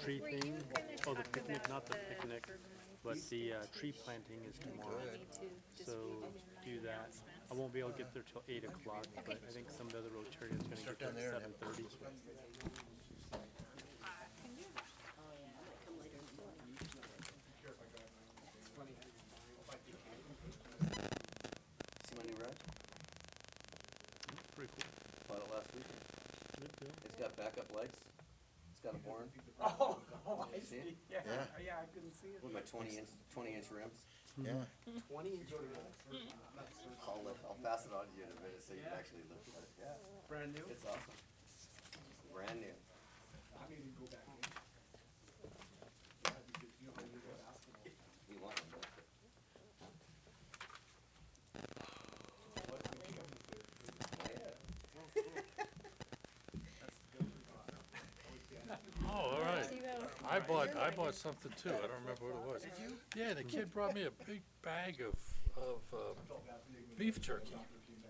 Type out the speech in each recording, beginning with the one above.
tree thing, oh, the picnic, not the picnic, but the tree planting is tomorrow. So do that. I won't be able to get there till 8 o'clock, but I think some of the other Rotarians are gonna get there at 7:30. See my new ride? Pretty cool. Bought it last weekend. Good deal. It's got backup lights. It's got a horn. Oh, I See it? see. Yeah, Yeah. yeah, I couldn't see it. With my 20-inch rims. Yeah. 20-inch. I'll pass it on to you in a minute so you can actually look at it. Yeah, Brand new? it's awesome. Brand new. I need to go back in. You want one? Oh, all right. I bought something too. I don't remember what it was. Did you? Yeah, the kid brought me a big bag of beef jerky.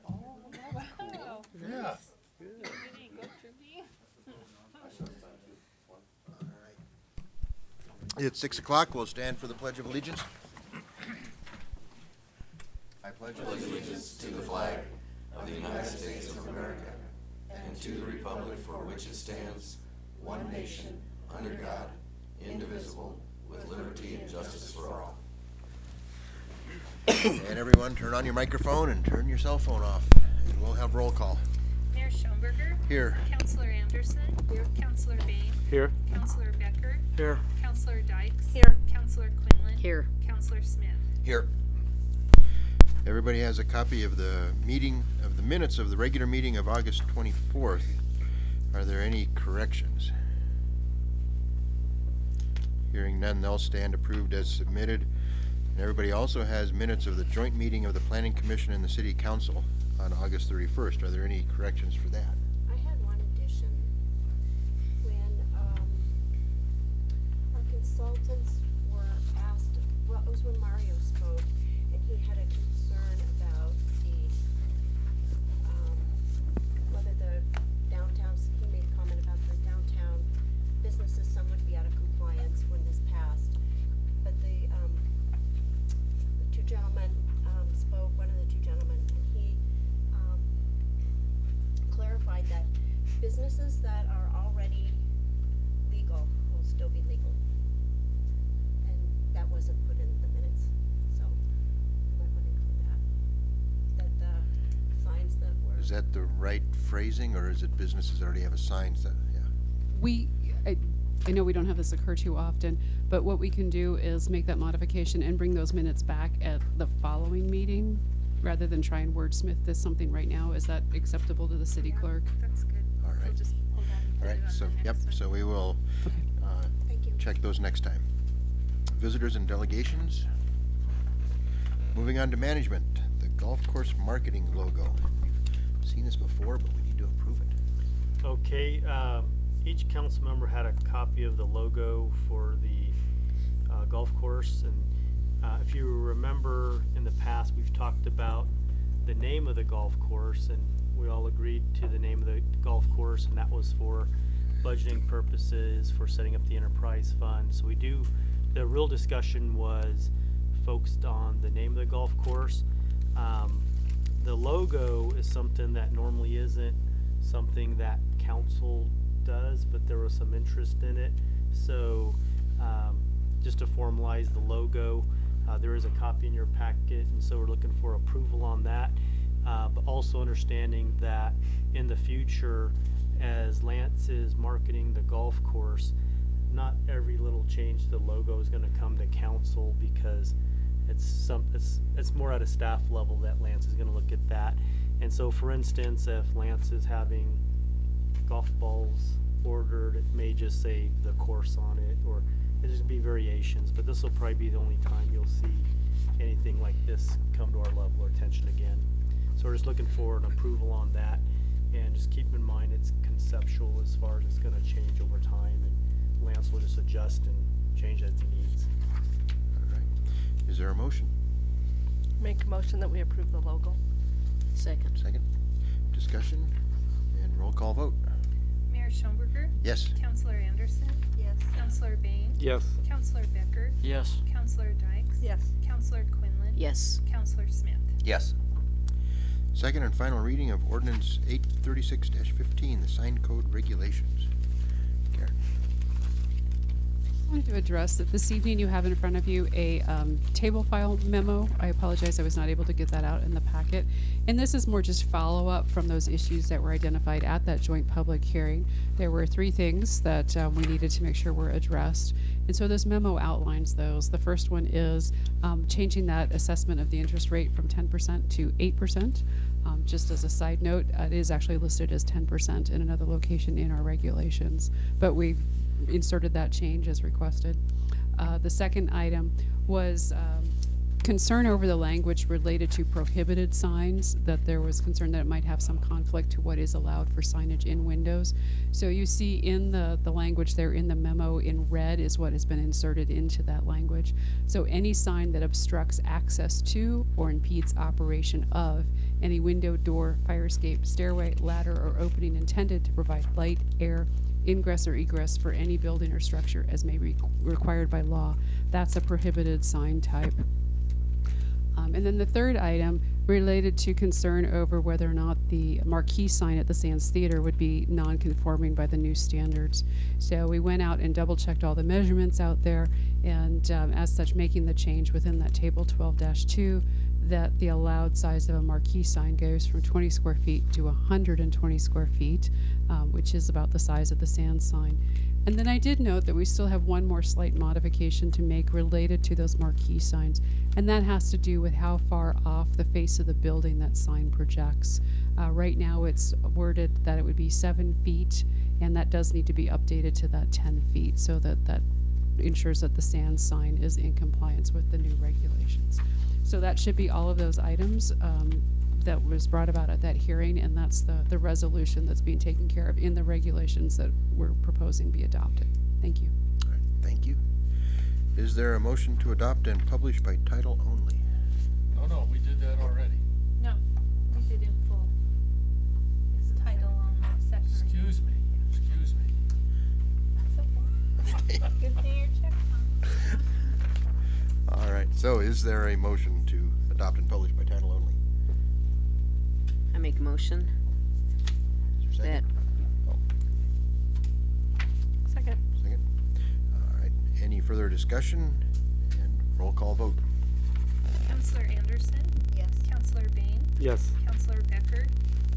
Oh, wow. Yeah. Kidding, go Troopy. It's 6 o'clock. We'll stand for the Pledge of Allegiance. I pledge allegiance To the flag of the United States of America and to the republic for which it stands, one nation, under God, indivisible, with liberty and justice for all. And everyone, turn on your microphone and turn your cell phone off. And we'll have roll call. Mayor Schoenberger. Here. Counselor Anderson. Here. Counselor Bain. Here. Counselor Becker. Here. Counselor Dykes. Here. Counselor Quinlan. Here. Counselor Smith. Here. Everybody has a copy of the minutes of the regular meeting of August 24th. Are there any corrections? Hearing none, they'll stand approved as submitted. And everybody also has minutes of the joint meeting of the Planning Commission and the City Council on August 31st. Are there any corrections for that? I had one addition. When our consultants were asked, well, it was when Mario spoke, and he had a concern about whether the downtowns, he made a comment about the downtown businesses, some would be out of compliance when this passed. But the two gentlemen spoke, one of the two gentlemen, and he clarified that businesses that are already legal will still be legal. And that wasn't put in the minutes, so you might want to include that. That the signs that were. Is that the right phrasing, or is it businesses that already have a sign that, yeah? I know we don't have this occur too often, but what we can do is make that modification and bring those minutes back at the following meeting, rather than try and wordsmith this something right now. Is that acceptable to the city clerk? That's good. All right. We'll just pull that and All put right, it on so, the yep, next one. so we will Thank you. check those next time. Visitors and delegations. Moving on to management, the golf course marketing logo. We've seen this before, but we need to approve it. Okay, each council member had a copy of the logo for the golf course, and if you remember in the past, we've talked about the name of the golf course, and we all agreed to the name of the golf course, and that was for budgeting purposes, for setting up the enterprise fund. So the real discussion was focused on the name of the golf course. The logo is something that normally isn't something that council does, but there was some interest in it. So just to formalize the logo, there is a copy in your packet, and so we're looking for approval on that. But also understanding that in the future, as Lance is marketing the golf course, not every little change to the logo is going to come to council, because it's more at a staff level that Lance is going to look at that. And so, for instance, if Lance is having golf balls ordered, it may just say the course on it, or it'll just be variations. But this will probably be the only time you'll see anything like this come to our level or attention again. So we're just looking for an approval on that, and just keep in mind it's conceptual as far as it's going to change over time, and Lance will just adjust and change as he needs. All right. Is there a motion? Make a motion that we approve the logo. Second. Second. Discussion and roll call vote. Mayor Mayor Schomburger, Yes. Counselor Anderson, Yes. Counselor Bain, Yes. Counselor Becker, Yes. Counselor Dykes, Yes. Counselor Quinlan, Yes. Counselor Smith. Yes. Second and final reading of ordinance 836-15, the sign code regulations. Karen? I wanted to address that this evening you have in front of you a table file memo. I apologize, I was not able to get that out in the packet. And this is more just follow-up from those issues that were identified at that joint public hearing. There were 3 things that we needed to make sure were addressed. And so this memo outlines those. The first one is changing that assessment of the interest rate from 10% to 8%. Just as a side note, it is actually listed as 10% in another location in our regulations, but we've inserted that change as requested. The second item was concern over the language related to prohibited signs, that there was concern that it might have some conflict to what is allowed for signage in windows. So you see in the language there in the memo in red is what has been inserted into that language. So any sign that obstructs access to or impedes operation of any window, door, fire escape, stairway, ladder, or opening intended to provide light, air, ingress or egress for any building or structure as may be required by law. That's a prohibited sign type. And then the third item related to concern over whether or not the marquee sign at the Sands Theater would be non-conforming by the new standards. So we went out and double-checked all the measurements out there, and as such, making the change within that table 12-2 that the allowed size of a marquee sign goes from 20 square feet to 120 square feet, which is about the size of the Sands sign. And then I did note that we still have one more slight modification to make related to those marquee signs, and that has to do with how far off the face of the building that sign projects. Right now it's worded that it would be 7 feet, and that does need to be updated to that 10 feet so that that ensures that the Sands sign is in compliance with the new regulations. So that should be all of those items that was brought about at that hearing, and that's the resolution that's being taken care of in the regulations that we're proposing be adopted. Thank you. All right, thank you. Is there a motion to adopt and publish by title only? No, we did that already. No, we did in full. His title on the second. Excuse me. That's okay. Good thing your check comes. All right, so is there a motion to adopt and publish by title only? I make a motion Is there a that, second? Second. Second. All right, any further discussion? And roll call vote. Counselor Anderson, Yes. Counselor Bain, Yes. Counselor Becker,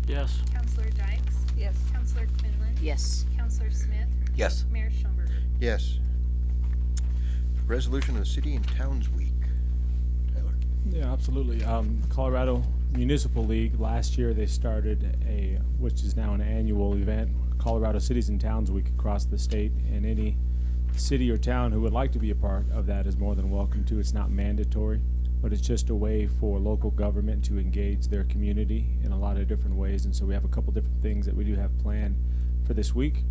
Yes. Counselor Dykes, Yes. Counselor Quinlan, yes. Counselor Smith, Yes. Mayor Schomburger. Yes. Resolution of the City and Towns Week. Tyler. Yeah, absolutely. Colorado Municipal League, last year they started which is now an annual event, Colorado Cities and Towns Week across the state, and any city or town who would like to be a part of that is more than welcome to. It's not mandatory, but it's just a way for local government to engage their community in a lot of different ways. And so we have a couple different things that we do have planned for this week,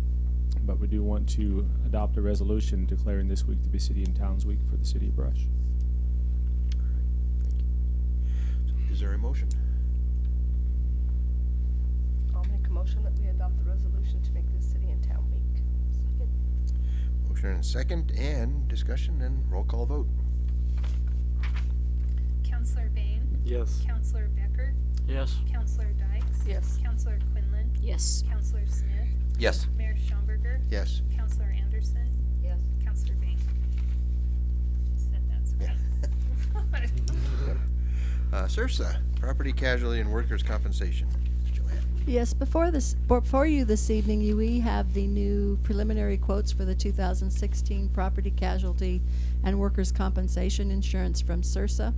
but we do want to adopt a resolution declaring this week to be City and Towns Week for the City of Brush. All right, thank you. So is there a motion? I'll make a motion that we adopt the resolution to make this city and town week. Second. Motion and a second, and discussion, and roll call vote. Counselor Bain, Yes. Counselor Becker, Yes. Counselor Dykes, Yes. Counselor Quinlan, Yes. Counselor Smith, Yes. Mayor Schomburger, Yes. Counselor Anderson, Yes. Counselor Bain. Said that, sorry. Sursa, property casualty and workers' compensation. Joanne. Yes, before you this evening, we have the new preliminary quotes for the 2016 property casualty and workers' compensation insurance from Sursa.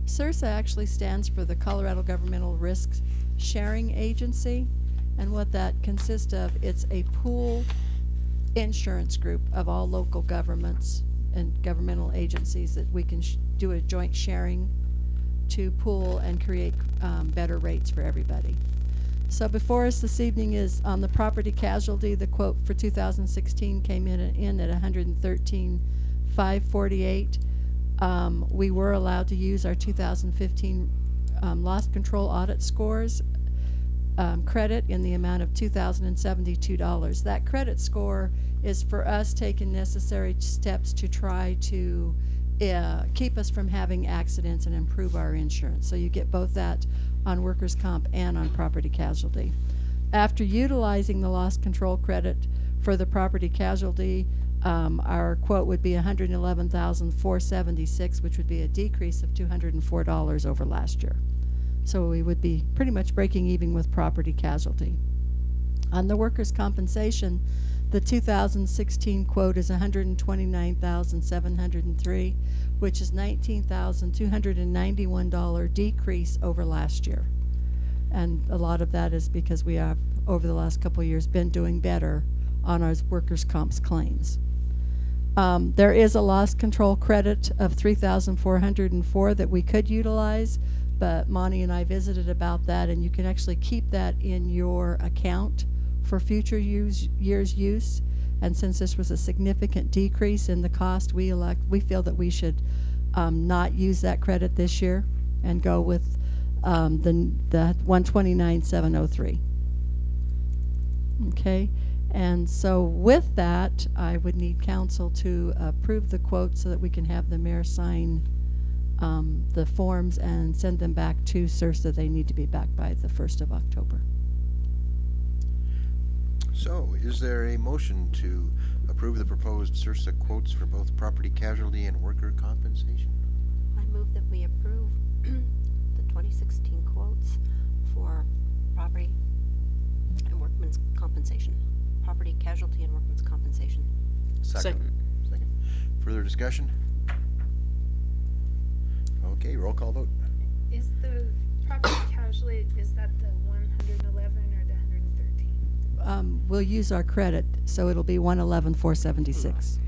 Sursa actually stands for the Colorado Governmental Risk Sharing Agency, and what that consists of, it's a pool insurance group of all local governments and governmental agencies that we can do a joint sharing to pool and create better rates for everybody. So before us this evening is on the property casualty. The quote for 2016 came in at $113,548. We were allowed to use our 2015 loss control audit scores. credit in the amount of $2,072. That credit score is for us taking necessary steps to try to keep us from having accidents and improve our insurance. So you get both that on workers' comp and on property casualty. After utilizing the loss control credit for the property casualty, our quote would be $111,476, which would be a decrease of $204 over last year. So we would be pretty much breaking even with property casualty. On the workers' compensation, the 2016 quote is $129,703, which is $19,291 decrease over last year. And a lot of that is because we have, over the last couple of years, been doing better on our workers' comps claims. There is a loss control credit of $3,404 that we could utilize, but Monty and I visited about that, and you can actually keep that in your account for future years' use. And since this was a significant decrease in the cost, we feel that we should not use that credit this year and go with the $129,703. Okay. And so with that, I would need council to approve the quote so that we can have the mayor sign the forms and send them back to CIRSA. They need to be back by the 1st of October. So, is there a motion to approve the proposed CIRSA quotes for both property casualty and worker compensation? I move that we approve the 2016 quotes for property and workman's compensation. Property casualty and workman's compensation. Second. Further discussion? Okay, roll call vote. Is the property casualty, is that the 111 or the 113? We'll use our credit, so it'll be $111,476.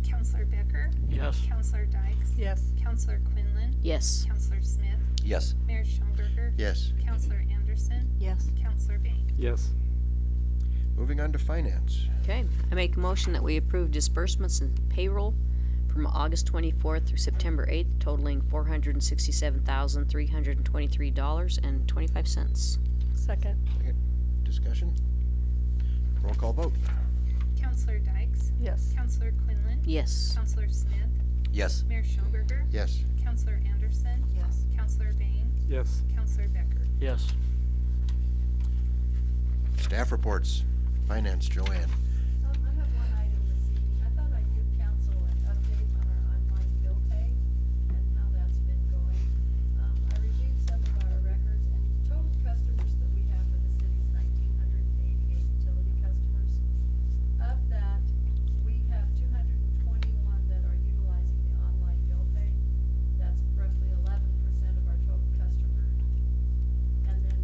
Counselor Becker? Yes. Counselor Dykes? Yes. Counselor Quinlan? Yes. Counselor Smith? Yes. Mayor Schomburger? Yes. Counselor Anderson? Yes. Counselor Bain? Yes. Moving on to finance. Okay, I make a motion that we approve disbursements and payroll from August 24th through September 8th, totaling $467,323.25. Second. Discussion? Roll call vote. Counselor Dykes? Yes. Counselor Quinlan? Yes. Counselor Smith? Yes. Mayor Schomburger? Yes. Counselor Anderson? Yes. Counselor Bain? Yes. Counselor Becker? Yes. Staff reports. Finance, Joanne. I have one item this evening. I thought I'd give council an update on our online bill pay and how that's been going. I reviewed some of our records, and total customers that we have for the city is 1,988 utility customers. Of that, we have 221 that are utilizing the online bill pay. That's roughly 11% of our total customer. And then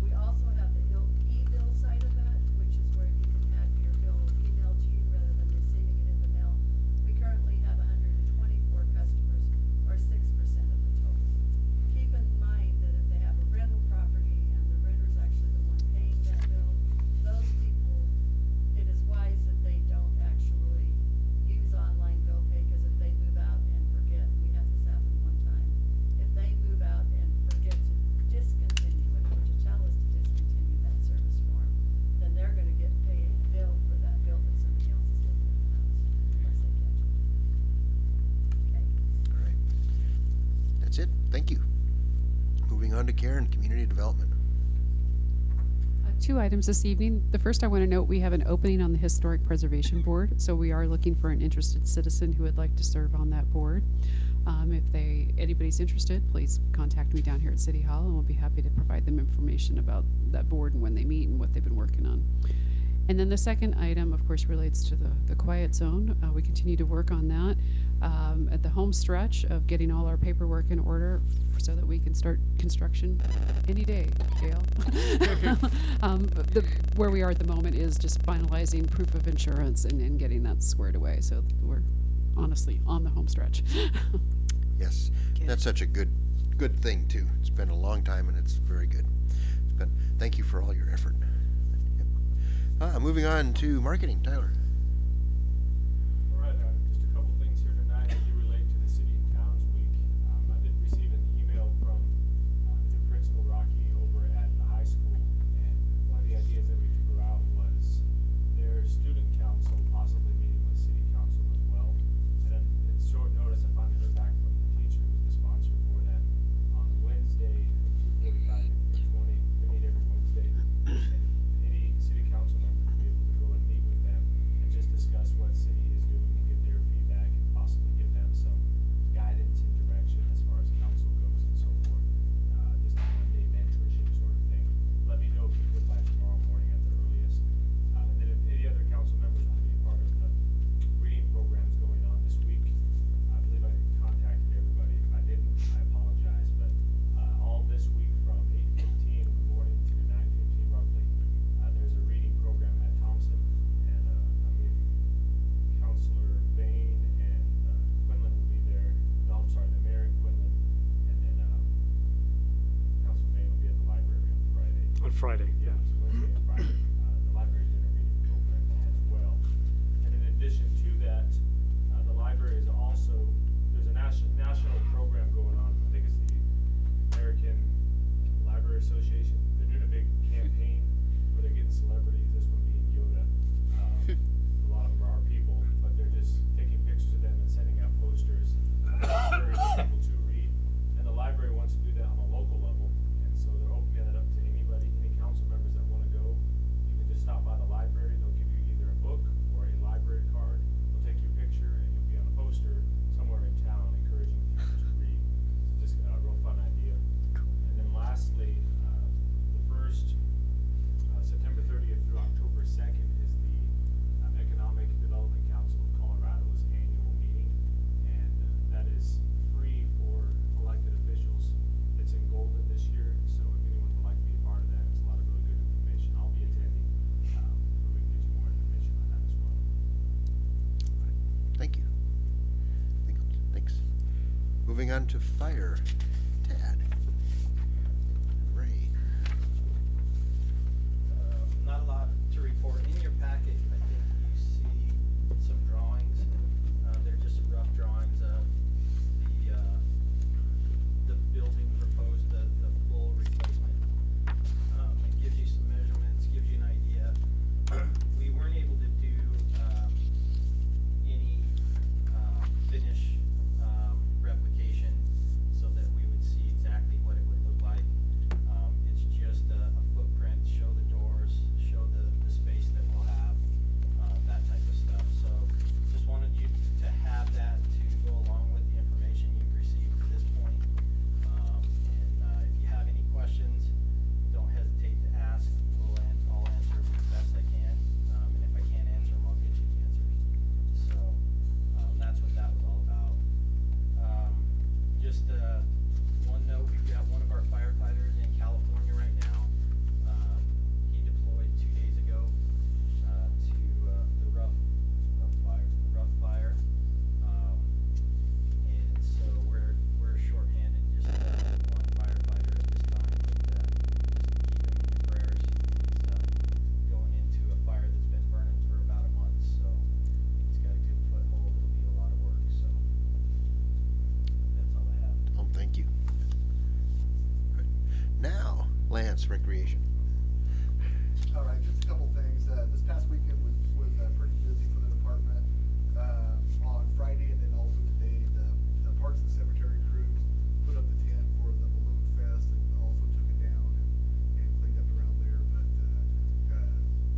we also have the e-bill side of that, which is where you can have your bill emailed to you rather than receiving it in the mail. We currently have 124 customers, or 6% of the total. Keep in mind that if they have a rental property and the renter's actually the one paying that bill, those people, it is wise that they don't actually use online bill pay, because if they move out and forget, we had this happen one time, if they move out and forget to discontinue it, or to tell us to discontinue that service form, then they're gonna get paid bill for that bill that somebody else is living in the house, unless they catch it. Okay. All right. That's it. Thank you. Moving on to care and community development. Two items this evening. The first, I want to note we have an opening on the Historic Preservation Board, so we are looking for an interested citizen who would like to serve on that board. If anybody's interested, please contact me down here at City Hall, and we'll be happy to provide them information about that board and when they meet and what they've been working on. And then the second item, of course, relates to the quiet zone. We continue to work on that at the home stretch of getting all our paperwork in order so that we can start construction any day, Gail. Where we are at the moment is just finalizing proof of insurance and getting that squared away. So we're honestly on the home stretch. Yes. Okay. That's such a good thing, too. It's been a long time, and it's very good. But thank you for all your effort. Yep. Moving on to marketing. Tyler. All right, just a couple things here tonight that do relate to the City and Towns Week. I did receive an email from Friday, yeah. So Wednesday and Friday, the library dinner reading program as well. And in addition to that, the library is also, there's a national program going on. I think it's the American Library Association. They're doing a big campaign where they're getting celebrities, this one being Yoda. A lot of them are our people, but they're just taking pictures of them and sending out posters encouraging people to read. And the library wants to do that on a local level, and so they're opening that up to anybody, any council members that want to go. You can just stop by the library. They'll give you either a book or a library card. They'll take your picture and you'll be on a poster somewhere in town encouraging people to read. It's just a real fun idea. And then lastly, the first September 30th through October 2nd is the Economic Development Council of Colorado's annual meeting, and that is free for elected officials. It's in Golden this year, so if anyone would like to be a part of that, it's a lot of really good information. I'll be attending, but we can get you more information on that as well. Thank you. Thanks. Moving on to fire. Tad. Ray. Not a lot to report. In your packet, I think you see some drawings. They're just rough drawings of the building proposed, the full replacement. It gives you some measurements, gives you an idea. We weren't able to do any finish replication so that we would see exactly what it would look like. It's just a footprint, show the doors, show the space that we'll have, that type of stuff. So just wanted you to have that to go along with the information you've received to this point. And if you have any questions, don't hesitate to ask. I'll answer them as best I can. And if I can't answer them, I'll get you the answers. So that's what that was all about. Just one note, we've got one of our firefighters in California right now. He deployed 2 days ago to the rough fire. And so we're shorthanded, just one firefighter at this time, but just keep him in your prayers. He's going into a fire that's been burning for about a month, so he's got a good foothold. It'll be a lot of work, so that's all I have. Oh, thank you. Good. Now, Lance, recreation. All right, just a couple things. This past weekend was pretty busy for the department. On Friday and then also today, the Parks and Cemetery crews put up the tent for the Balloon Fest and also took it down and cleaned up around there. But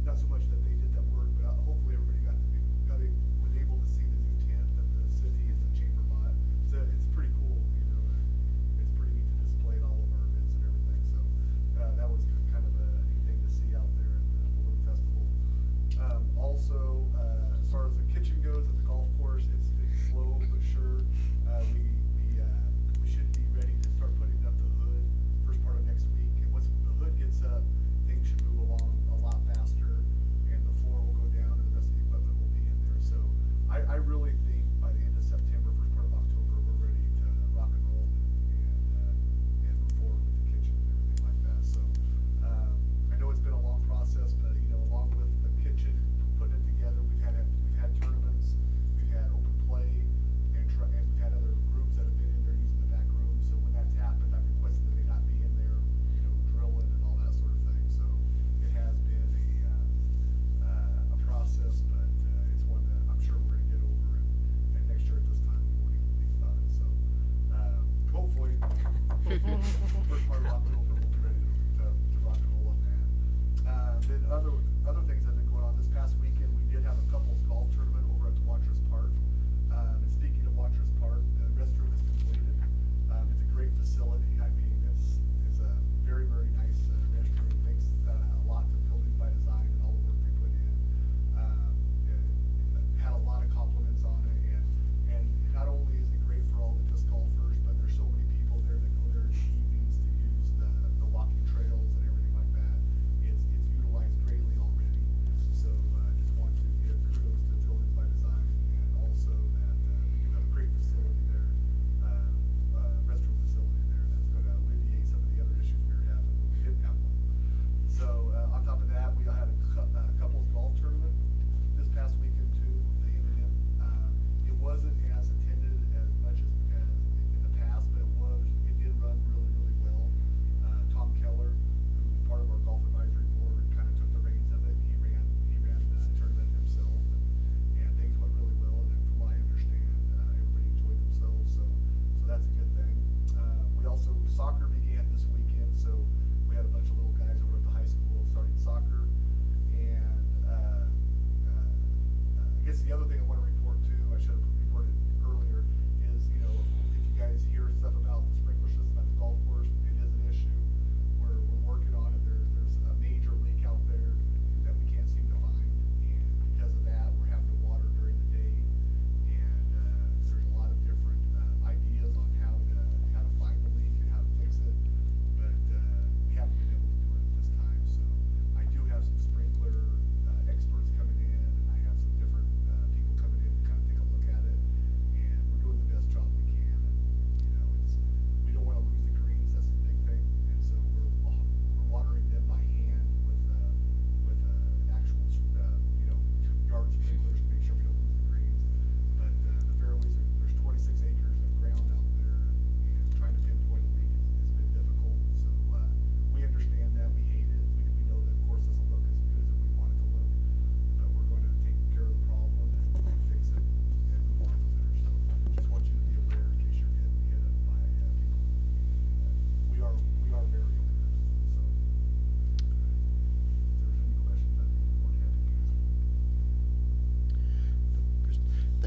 not so much that they did that work, but hopefully everybody was able to see the new tent that the city and the chamber bought. So it's pretty cool, you know. It's pretty neat to display all of our events and everything. So that was kind of a neat thing to see out there at the Balloon Festival. Also, as far as the kitchen goes at the golf course, it's slow but sure. We should be ready to start putting up the hood first part of next week. And once the hood gets up, things should move along a lot faster, and the floor will go down, and the rest of the equipment will be in there. So I really think by the end of September, first part of October, we're ready to rock and roll and move forward with the kitchen and everything like that. So I know it's been a long process, but you know, along with the kitchen, putting it together, we've had tournaments, we've had open play, and we've had other groups that have been in there using the back room. So when that's happened, I've requested that they not be in there, you know, drilling and all that sort of thing. So it has been a process, but it's one that I'm sure we're gonna get over, and next year at this time we won't even think about it. So hopefully first part of October we'll be ready to rock and roll on that. Then other things that have been going on this past weekend, we did have a couples golf tournament over at the Watrous Park. And speaking of Watrous Park, the restroom is completed. It's a great facility. I mean, it's a very, very nice restroom. Thanks a lot to Buildings by Design and all the work they put in. It had a lot of compliments on it, and not only is it great for all the disc golfers, but there's so many people there that go there in the evenings to use the walking trails and everything like that. It's utilized greatly all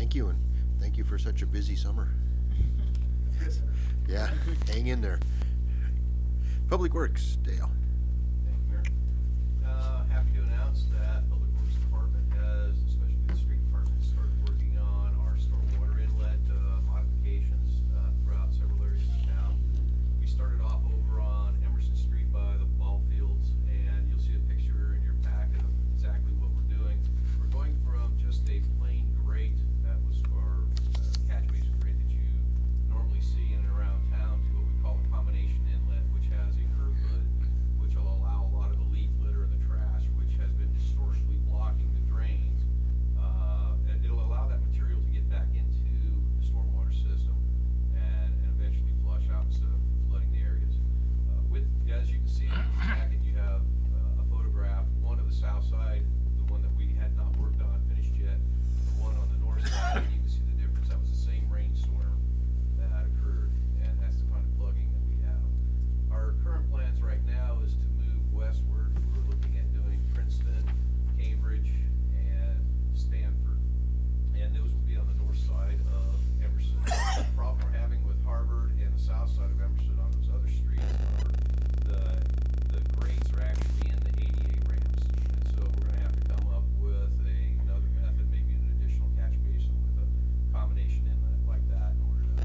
Thank you, and thank you for such a busy summer. Yeah, hang in there. Public Works, Dale. Thank you, Mayor. Happy to announce that Public Works Department has, especially the street department, started working on our stormwater inlet modifications throughout several areas of town. We started off over on Emerson Street by the ball fields, and you'll see a picture in your packet of exactly what we're doing. We're going from just a plain grate that was for catch basin grate that you normally see in and around town to what we call a combination inlet, which has a curb hood, which will allow a lot of the leaf litter and the trash, which has been historically blocking the drains. And it'll allow that material to get back into the stormwater system and eventually flush out instead of flooding the areas. As you can see in the packet, you have a photograph, one of the south side, the one that we had not worked on, finished yet, the one on the north side, you can see the difference. That was the same rainstorm that occurred, and that's the kind of plugging that we have. Our current plans right now is to move westward. We're looking at doing Princeton, Cambridge, and Stanford, and those will be on the north side of Emerson. The problem we're having with Harvard and the south side of Emerson on those other streets are the grades are actually in the ADA ramps, and so we're gonna have to come up with another method, maybe an additional catch basin with a combination inlet like that in order to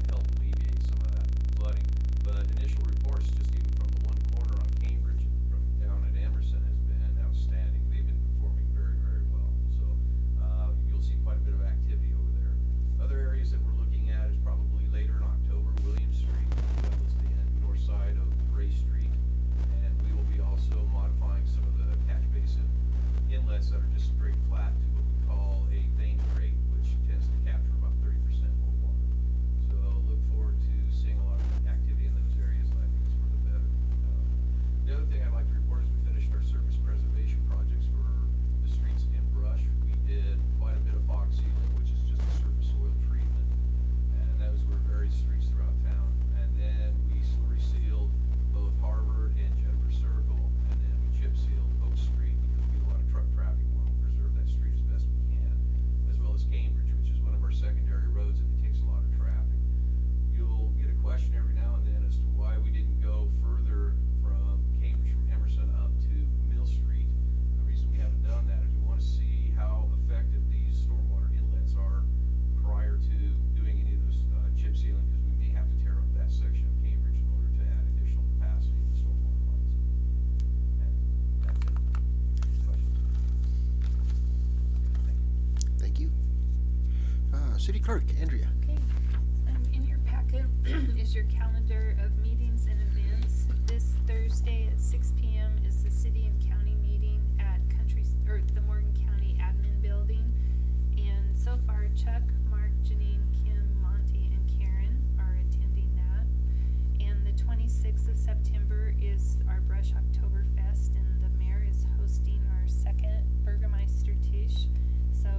help alleviate some of that flooding. But initial reports, just even from the one corner on Cambridge and from down at Emerson, has been outstanding. They've been performing very, very well. So you'll see quite a bit of activity over there. Other areas that we're looking at is probably later in October, William Street, as well as the north side of Ray Street. And we will be also modifying some of the catch basin inlets that are just straight flat to what we call a vein grate, which tends to capture about 30% more water. So look forward to seeing a lot of activity in those areas, and I think it's for the better. The other thing I'd like to report is we finished our surface preservation projects for the streets in Brush. We did quite a bit of fog sealing, which is just a surface soil treatment, and those were various streets throughout town. And then we slurry sealed both Harvard and Jennifer Circle, and then we chip sealed Oak Street because we get a lot of truck traffic. We want to preserve that street as best we can, as well as Cambridge, which is one of our secondary roads that takes a lot of traffic. You'll get a question every now and then as to why we didn't go further from Cambridge, from Emerson up to Mill Street. The reason we haven't done that is we want to see how effective these stormwater inlets are prior to doing any of those chip sealing, because we may have to tear up that section of Cambridge in order to add additional capacity to the stormwater lines. And that's it. Questions? Thank you. Thank you. City Clerk, Andrea. Okay, in your packet is your calendar of meetings and events. This Thursday at 6 p.m. is the city and county meeting at the Morgan County Admin Building. And so far, Chuck, Mark, Janine, Kim, Monty, and Karen are attending that. And the 26th of September is our Brush Oktoberfest, and the mayor is hosting our second Burgermeister Tisch. So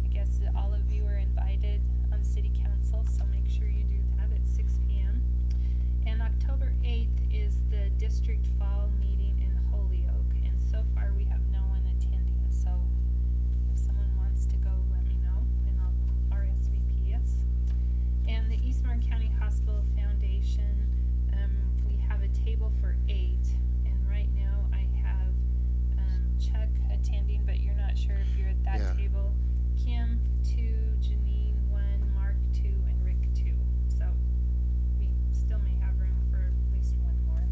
I guess that all of you are invited on city council, so make sure you do that at 6 p.m. And October 8th is the district fall meeting in Holyoke, and so far we have no one attending. So if someone wants to go, let me know, and I'll RSVP us. And the East Morgan County Hospital Foundation, we have a table for 8, and right now I have Chuck attending, but you're not sure if you're at that Yeah. table. Kim 2, Janine 1, Mark 2, and Rick 2. So we still may have room for at least one more.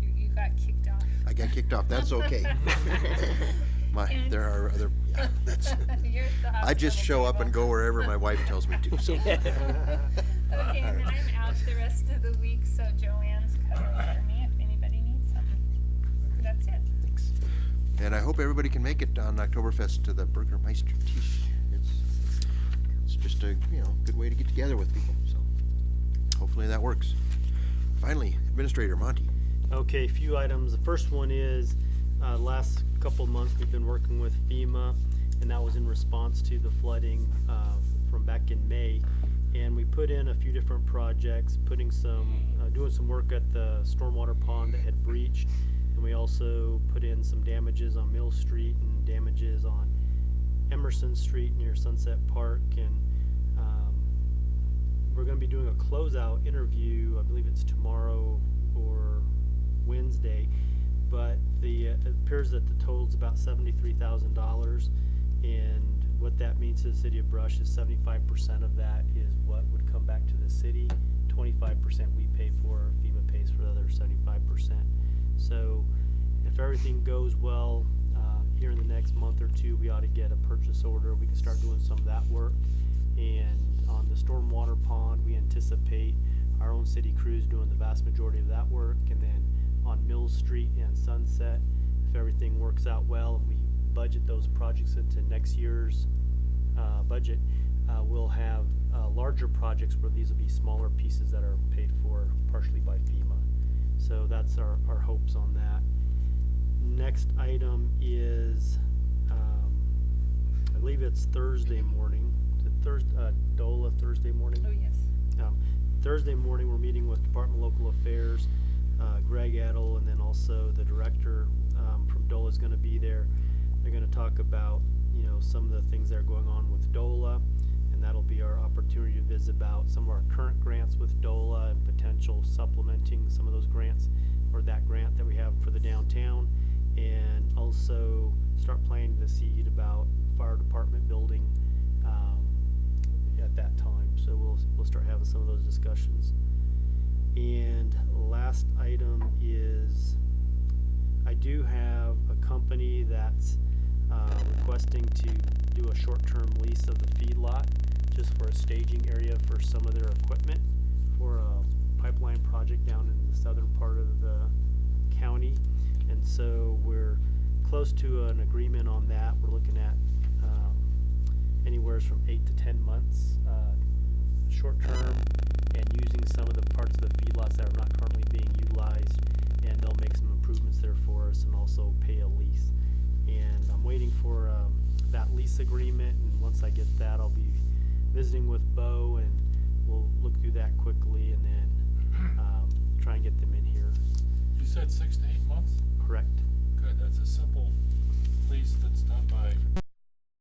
You got kicked off. I got kicked off. That's okay. And- There are other. Yeah, that's. You're at the I just hospital show up and table. go wherever my wife tells me to. So. Okay, and then I'm out the rest of the week, so Joanne's covering for me if anybody needs something. That's it. Thanks. And I hope everybody can make it on Oktoberfest to the Burgermeister Tisch. It's just a good way to get together with people. So hopefully that works. Finally, Administrator Monty. Okay, a few items. The first one is, last couple of months we've been working with FEMA, and that was in response to the flooding from back in May. And we put in a few different projects, doing some work at the stormwater pond that had breached. And we also put in some damages on Mill Street and damages on Emerson Street near Sunset Park, and we're going to be doing a closeout interview. I believe it's tomorrow or Wednesday, but it appears that the total's about $73,000, and what that means to the city of Brush is 75% of that is what would come back to the city. 25% we pay for, FEMA pays for the other 75%. So if everything goes well, here in the next month or two, we ought to get a purchase order. We can start doing some of that work. And on the stormwater pond, we anticipate our own city crews doing the vast majority of that work. And then on Mill Street and Sunset, if everything works out well and we budget those projects into next year's budget, we'll have larger projects where these will be smaller pieces that are paid for partially by FEMA. So that's our hopes on that. Next item is, I believe it's Thursday morning. Is it DOLA Thursday morning? Oh, yes. Thursday morning, we're meeting with Department of Local Affairs. Greg Adel, and then also the director from DOLA is going to be there. They're going to talk about, some of the things that are going on with DOLA, and that'll be our opportunity to visit about some of our current grants with DOLA and potential supplementing some of those grants, or that grant that we have for the downtown, and also start planting the seed about fire department building at that time. So we'll start having some of those discussions. And last item is, I do have a company that's requesting to do a short-term lease of the feedlot just for a staging area for some of their equipment for a pipeline project down in the southern part of the county. And so we're close to an agreement on that. We're looking at anywhere from 8 to 10 months short term, and using some of the parts of the feedlots that are not currently being utilized, and they'll make some improvements there for us and also pay a lease. And I'm waiting for that lease agreement, and once I get that, I'll be visiting with Bo, and we'll look through that quickly and then try and get them in here. You said 6 to 8 months? Correct. Good, that's a simple